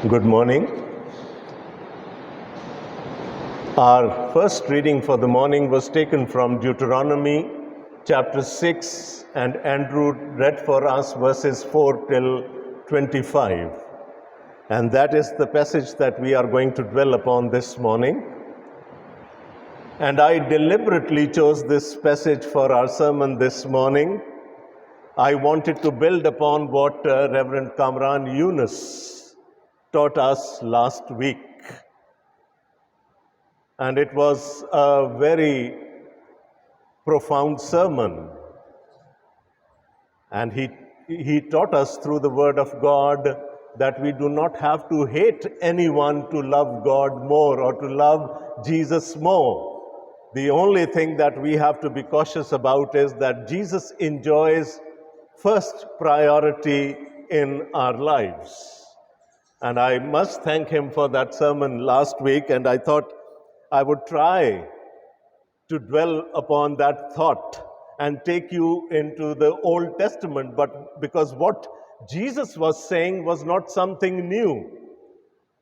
Good morning. Our first reading for the morning was taken from Deuteronomy chapter 6, and Andrew read for us verses 4 till 25. And that is the passage that we are going to dwell upon this morning. And I deliberately chose this passage for our sermon this morning. I wanted to build upon what Reverend Kamran Yunus taught us last week. And it was a very profound sermon. And he taught us through the Word of God that we do not have to hate anyone to love God more or to love Jesus more. The only thing that we have to be cautious about is that Jesus enjoys first priority in our lives. And I must thank him for that sermon last week, and I thought I would try to dwell upon that thought and take you into the Old Testament, but because what Jesus was saying was not something new.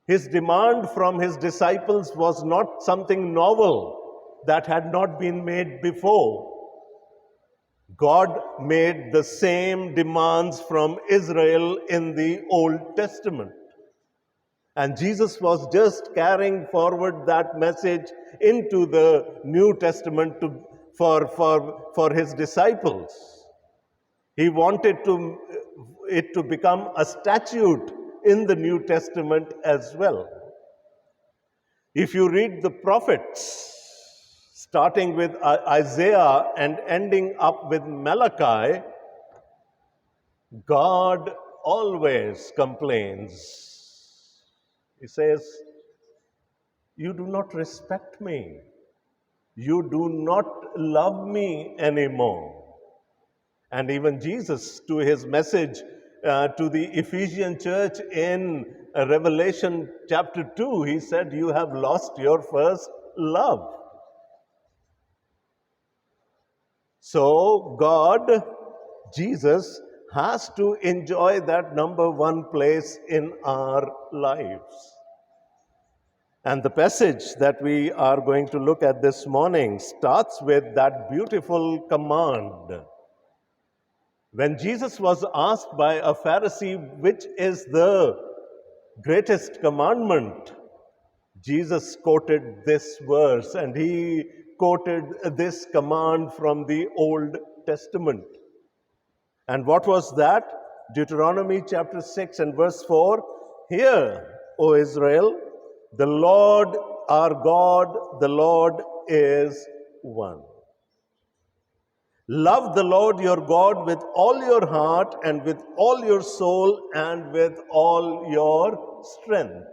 His demand from his disciples was not something novel that had not been made before. God made the same demands from Israel in the Old Testament. And Jesus was just carrying forward that message into the New Testament for his disciples. He wanted it to become a statute in the New Testament as well. If you read the prophets, starting with Isaiah and ending up with Malachi, God always complains. He says, "You do not respect me. You do not love me anymore." And even Jesus, to his message to the Ephesian church in Revelation chapter 2, he said, "You have lost your first love." So God, Jesus, has to enjoy that number one place in our lives. And the passage that we are going to look at this morning starts with that beautiful command. When Jesus was asked by a Pharisee, which is the greatest commandment, Jesus quoted this verse, and he quoted this command from the Old Testament. And what was that? Deuteronomy chapter 6 and verse 4. "Hear, O Israel, the Lord our God, the Lord is one. Love the Lord your God with all your heart and with all your soul and with all your strength."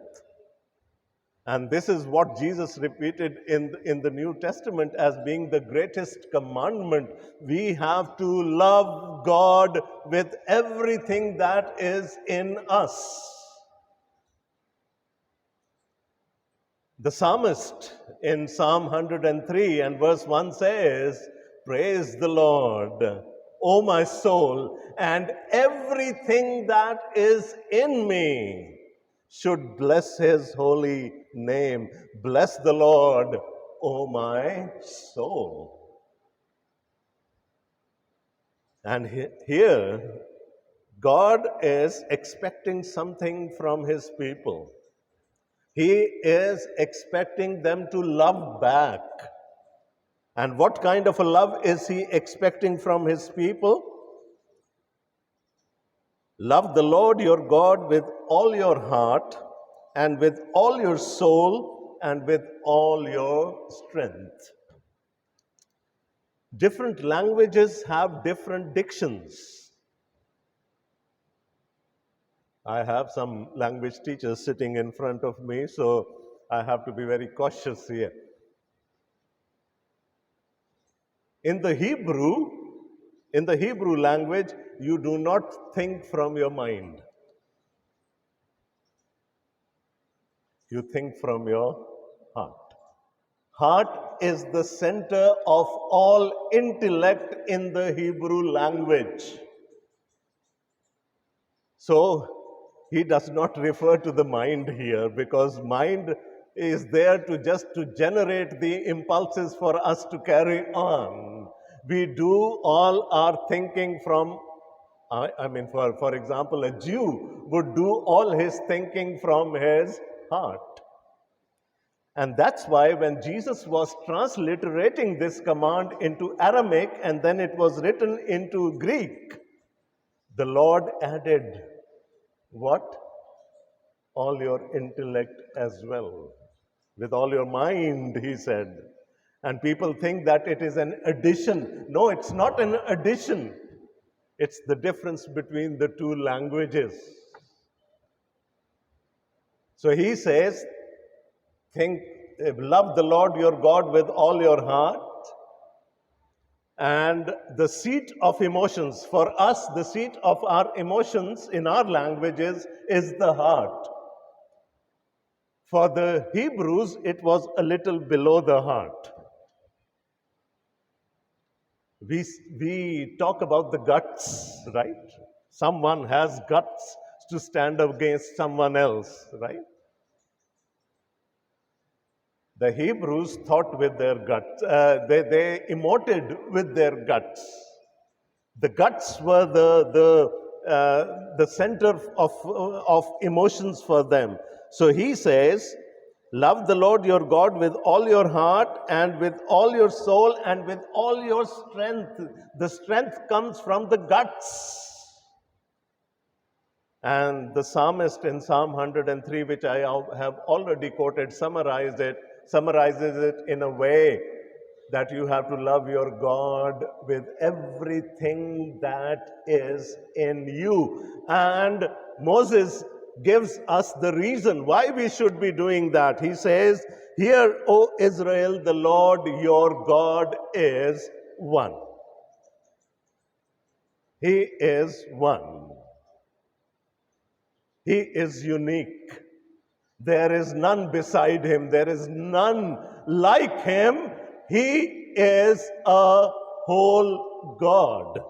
And this is what Jesus repeated in the New Testament as being the greatest commandment. We have to love God with everything that is in us. The psalmist in Psalm 103 and verse 1 says, "Praise the Lord, O my soul, and everything that is in me should bless his holy name. Bless the Lord, O my soul." And here, God is expecting something from his people. He is expecting them to love back. And what kind of a love is he expecting from his people? Love the Lord your God with all your heart and with all your soul and with all your strength. Different languages have different dictions. I have some language teachers sitting in front of me, so I have to be very cautious here. In the Hebrew language, you do not think from your mind. You think from your heart. Heart is the center of all intellect in the Hebrew language. So, he does not refer to the mind here, because mind is there to just to generate the impulses for us to carry on. We do all our thinking from, for example, a Jew would do all his thinking from his heart. And that's why when Jesus was transliterating this command into Aramaic and then it was written into Greek, the Lord added, what? All your intellect as well. With all your mind, he said. And people think that it is an addition. No, it's not an addition. It's the difference between the two languages. So he says, love the Lord your God with all your heart. And the seat of emotions, for us, the seat of our emotions in our languages is the heart. For the Hebrews, it was a little below the heart. We talk about the guts, right? Someone has guts to stand against someone else, right? The Hebrews thought with their guts. They emoted with their guts. The guts were the center of emotions for them. So he says, love the Lord your God with all your heart and with all your soul and with all your strength. The strength comes from the guts. And the psalmist in Psalm 103, which I have already quoted, summarizes it in a way that you have to love your God with everything that is in you. And Moses gives us the reason why we should be doing that. He says, "Hear, O Israel, the Lord your God is one." He is one. He is unique. There is none beside him. There is none like him. He is a whole God.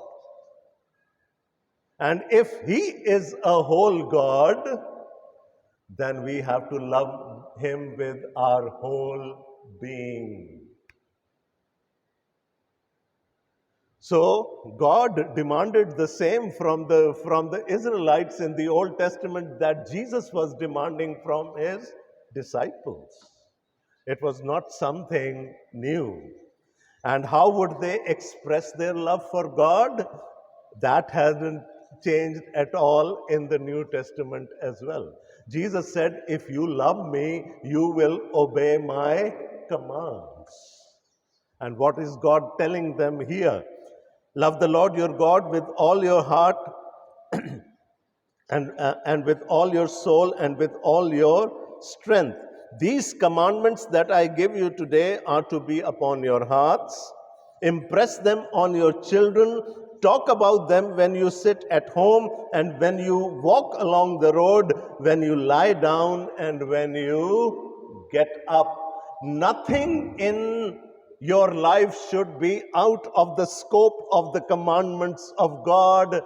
And if he is a whole God, then we have to love him with our whole being. So God demanded the same from the Israelites in the Old Testament that Jesus was demanding from his disciples. It was not something new. And how would they express their love for God? That hasn't changed at all in the New Testament as well. Jesus said, if you love me, you will obey my commands. And what is God telling them here? Love the Lord your God with all your heart and with all your soul and with all your strength. These commandments that I give you today are to be upon your hearts. Impress them on your children. Talk about them when you sit at home and when you walk along the road, when you lie down and when you get up. Nothing in your life should be out of the scope of the commandments of God,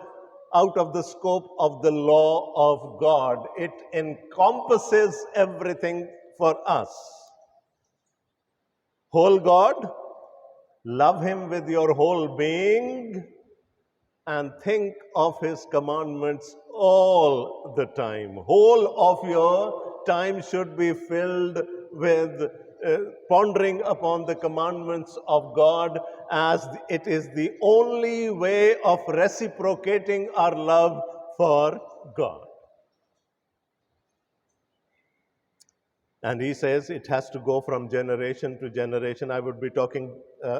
out of the scope of the law of God. It encompasses everything for us. Whole God, love him with your whole being, and think of his commandments all the time. Whole of your time should be filled with pondering upon the commandments of God, as it is the only way of reciprocating our love for God. And he says it has to go from generation to generation. I would be talking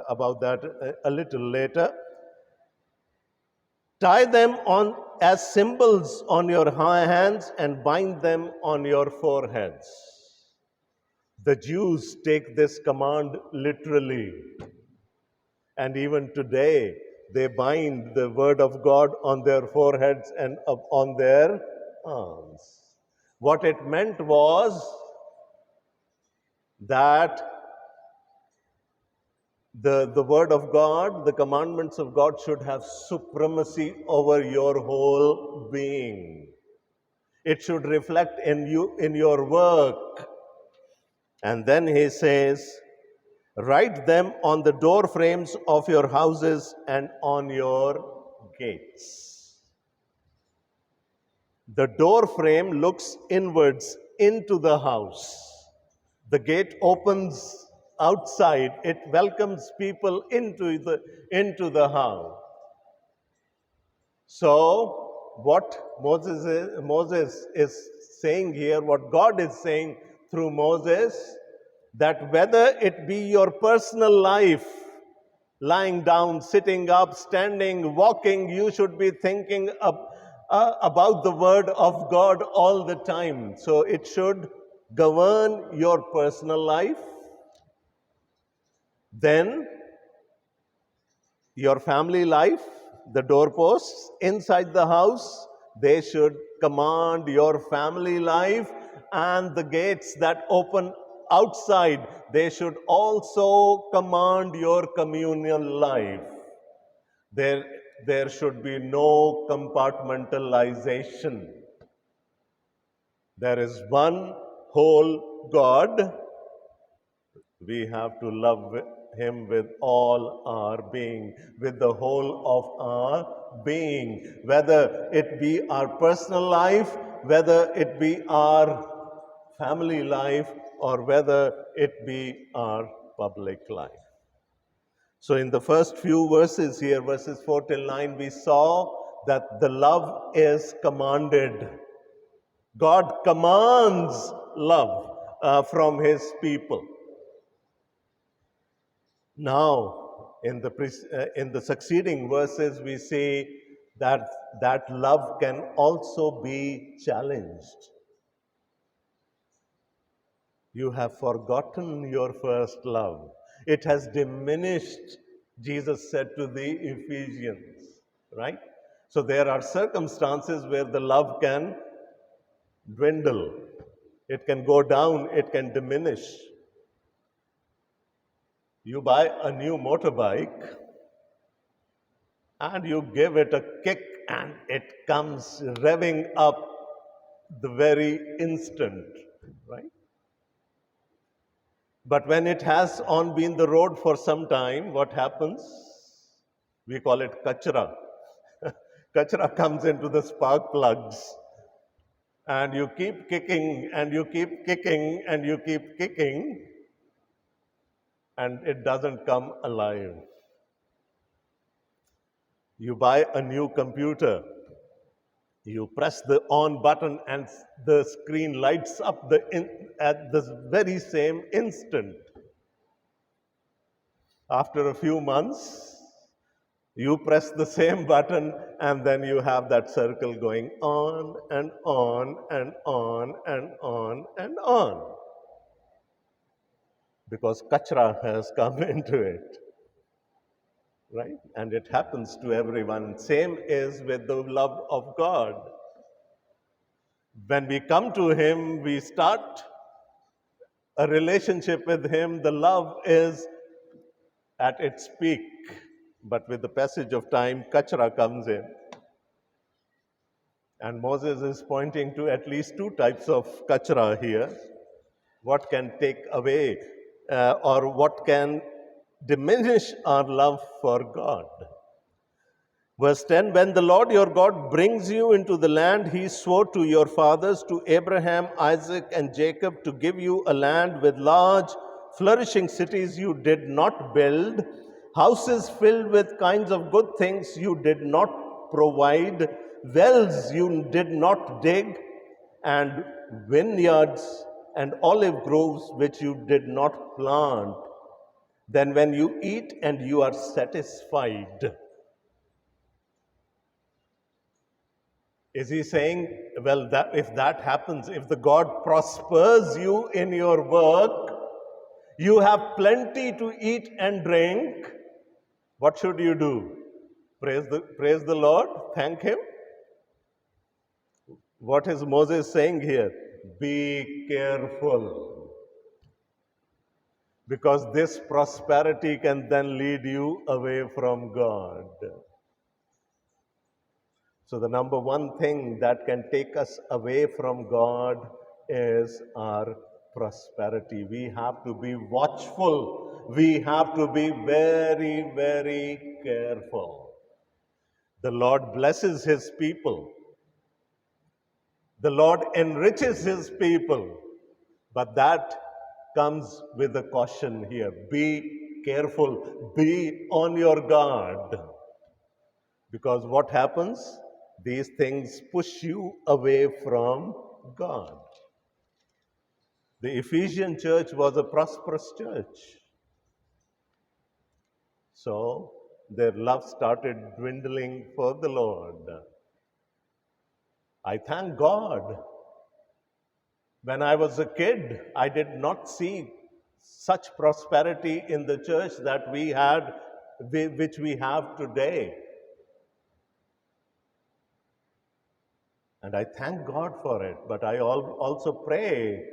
about that a little later. Tie them on as symbols on your hands and bind them on your foreheads. The Jews take this command literally. And even today, they bind the word of God on their foreheads and on their arms. What it meant was that the word of God, the commandments of God should have supremacy over your whole being. It should reflect in you, in your work. And then he says, write them on the door frames of your houses and on your gates. The door frame looks inwards into the house. The gate opens outside. It welcomes people into the house. So, what Moses is saying here, what God is saying through Moses, that whether it be your personal life, lying down, sitting up, standing, walking, you should be thinking about the word of God all the time. So it should govern your personal life. Then your family life, the doorposts inside the house, they should command your family life, and the gates that open outside, they should also command your communal life. There should be no compartmentalization. There is one whole God. We have to love Him with all our being, with the whole of our being, whether it be our personal life, whether it be our family life, or whether it be our public life. So in the first few verses here, verses 4 till 9, we saw that the love is commanded. God commands love from His people. Now, in the succeeding verses, we see that love can also be challenged. You have forgotten your first love. It has diminished, Jesus said to the Ephesians, right? So there are circumstances where the love can dwindle. It can go down, it can diminish. You buy a new motorbike and you give it a kick and it comes revving up the very instant, right? But when it has been the road for some time, what happens? We call it kachra. Kachra comes into the spark plugs, and you keep kicking and you keep kicking and you keep kicking, and it doesn't come alive. You buy a new computer, you press the on button and the screen lights up at the very same instant. After a few months, you press the same button and then you have that circle going on and on and on and on and on. Because kachra has come into it. Right? And it happens to everyone. Same is with the love of God. When we come to Him, we start a relationship with Him. The love is at its peak. But with the passage of time, kachra comes in. And Moses is pointing to at least two types of kachra here. What can take away or what can diminish our love for God. Verse 10, when the Lord your God brings you into the land He swore to your fathers, to Abraham, Isaac, and Jacob, to give you a land with large, flourishing cities you did not build, houses filled with kinds of good things you did not provide, wells you did not dig, and vineyards and olive groves which you did not plant, then when you eat and you are satisfied. Is he saying, well, if that happens, if the God prospers you in your work, you have plenty to eat and drink, what should you do? Praise the Lord, thank Him. What is Moses saying here? Be careful. Because this prosperity can then lead you away from God. So the number one thing that can take us away from God is our prosperity. We have to be watchful. We have to be very, very careful. The Lord blesses his people. The Lord enriches his people. But that comes with a caution here. Be careful. Be on your guard. Because what happens? These things push you away from God. The Ephesian church was a prosperous church. So their love started dwindling for the Lord. I thank God. When I was a kid, I did not see such prosperity in the church that we had, which we have today. And I thank God for it. But I also pray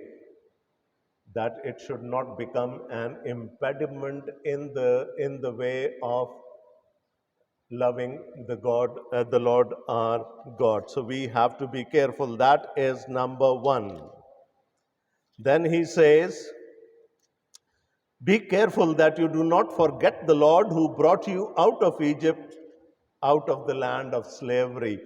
that it should not become an impediment in the way of loving the Lord our God. So we have to be careful. That is number one. Then he says, be careful that you do not forget the Lord who brought you out of Egypt, out of the land of slavery.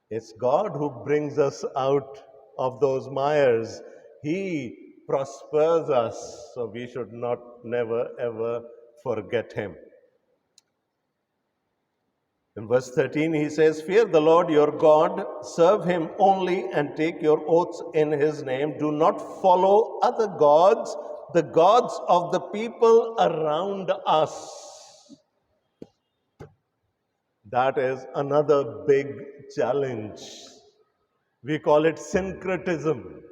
It's God who brings us out of those mires. He prospers us, so we should not never ever forget him. In verse 13, he says, fear the Lord your God, serve him only, and take your oaths in his name. Do not follow other gods, the gods of the people around us. That is another big challenge. We call it syncretism.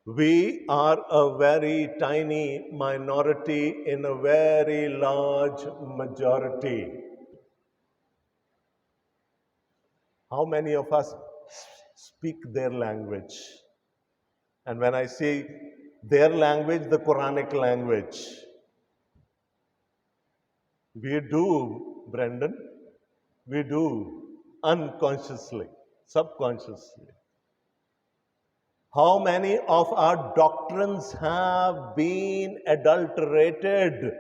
We are a very tiny minority in a very large majority. How many of us speak their language? And when I say their language, the Quranic language, we do, Brendan, we do unconsciously, subconsciously. How many of our doctrines have been adulterated?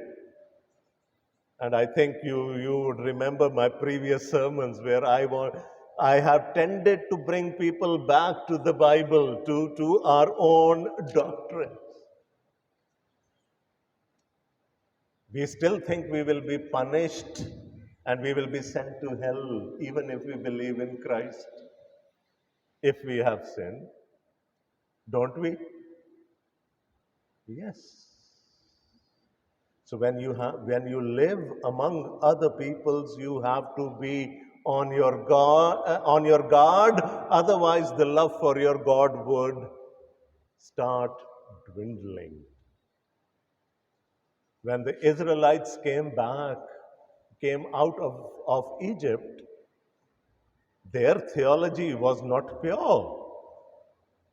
And I think you would remember my previous sermons where I have tended to bring people back to the Bible, to our own doctrine. We still think we will be punished and we will be sent to hell even if we believe in Christ, if we have sinned. Don't we? Yes. So when you live among other peoples, you have to be on your guard. Otherwise, the love for your God would start dwindling. When the Israelites came out of Egypt, their theology was not pure.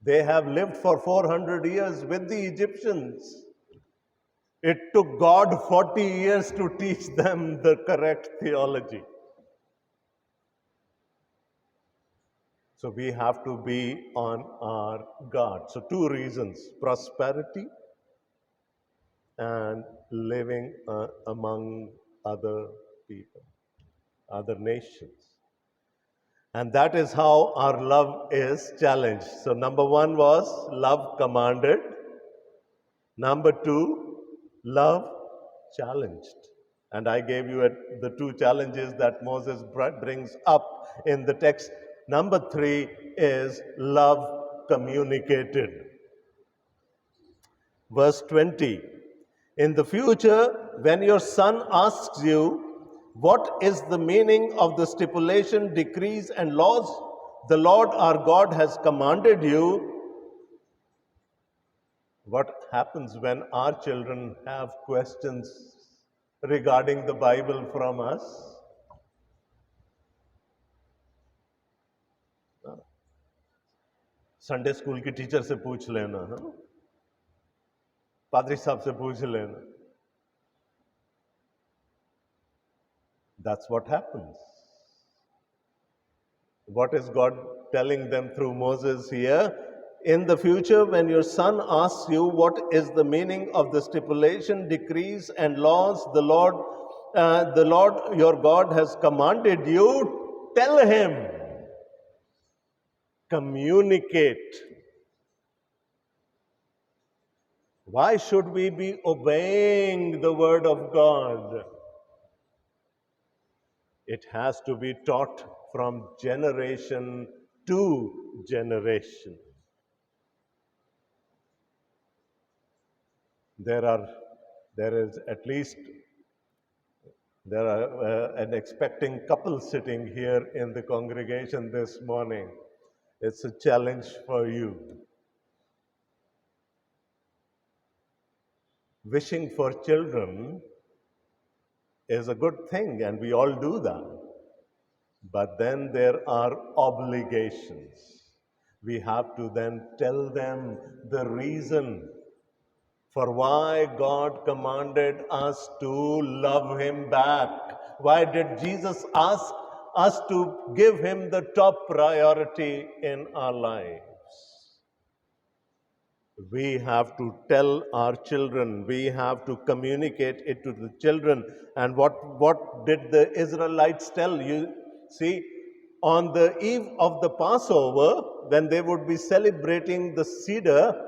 They have lived for 400 years with the Egyptians. It took God 40 years to teach them the correct theology. So we have to be on our guard. So two reasons: prosperity and living among other people, other nations. And that is how our love is challenged. So number one was love commanded. Number two, love challenged. And I gave you the two challenges that Moses brings up in the text. Number three is love communicated. Verse 20. In the future, when your son asks you, what is the meaning of the stipulation, decrees, and laws the Lord our God has commanded you? What happens when our children have questions regarding the Bible from us? Sunday school की teacher से पूछ लेना, पादरी साहब से पूछ लेना. That's what happens. What is God telling them through Moses here? In the future, when your son asks you what is the meaning of the stipulation, decrees, and laws the Lord your God has commanded you, tell him, communicate. Why should we be obeying the word of God? It has to be taught from generation to generation. There are, there is at least, there are an expecting couple sitting here in the congregation this morning. It's a challenge for you. Wishing for children is a good thing, and we all do that. But then there are obligations. We have to then tell them the reason for why God commanded us to love Him back. Why did Jesus ask us to give Him the top priority in our lives? We have to tell our children, we have to communicate it to the children. And what did the Israelites tell? You see, on the eve of the Passover, when they would be celebrating the Seder,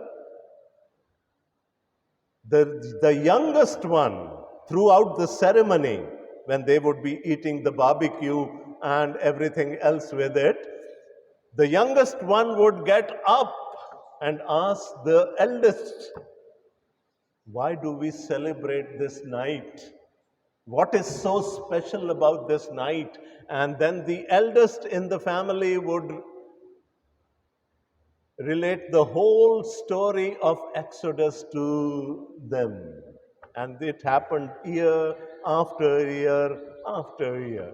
the youngest one throughout the ceremony, when they would be eating the barbecue and everything else with it, the youngest one would get up and ask the eldest, why do we celebrate this night? What is so special about this night? And then the eldest in the family would relate the whole story of Exodus to them. And it happened year after year after year.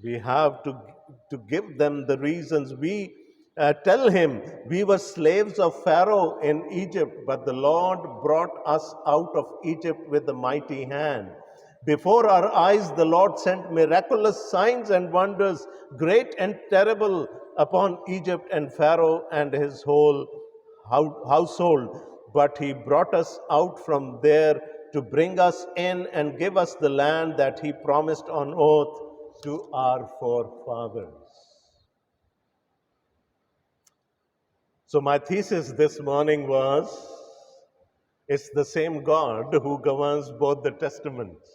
We have to give them the reasons. We tell him, we were slaves of Pharaoh in Egypt, but the Lord brought us out of Egypt with a mighty hand. Before our eyes, the Lord sent miraculous signs and wonders, great and terrible, upon Egypt and Pharaoh and his whole household. But he brought us out from there to bring us in and give us the land that he promised on oath to our forefathers. So my thesis this morning was, it's the same God who governs both the testaments.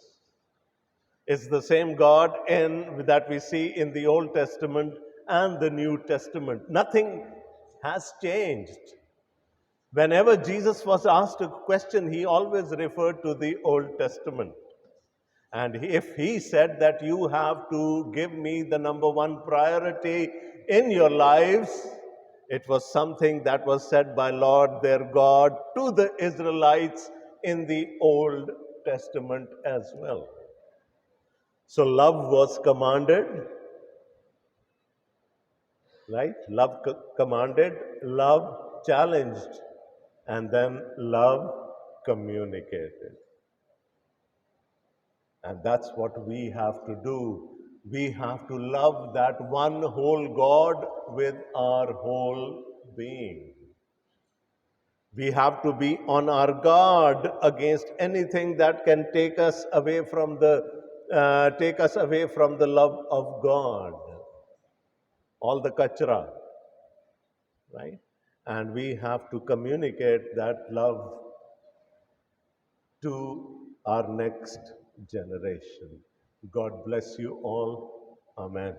It's the same God that we see in the Old Testament and the New Testament. Nothing has changed. Whenever Jesus was asked a question, he always referred to the Old Testament. And if he said that you have to give me the number one priority in your lives, it was something that was said by Lord their God to the Israelites in the Old Testament as well. So love was commanded, right? Love commanded, love challenged, and then love communicated. And that's what we have to do. We have to love that one whole God with our whole being. We have to be on our guard against anything that can take us away from the love of God. All the kachra, right? And we have to communicate that love to our next generation. God bless you all. Amen.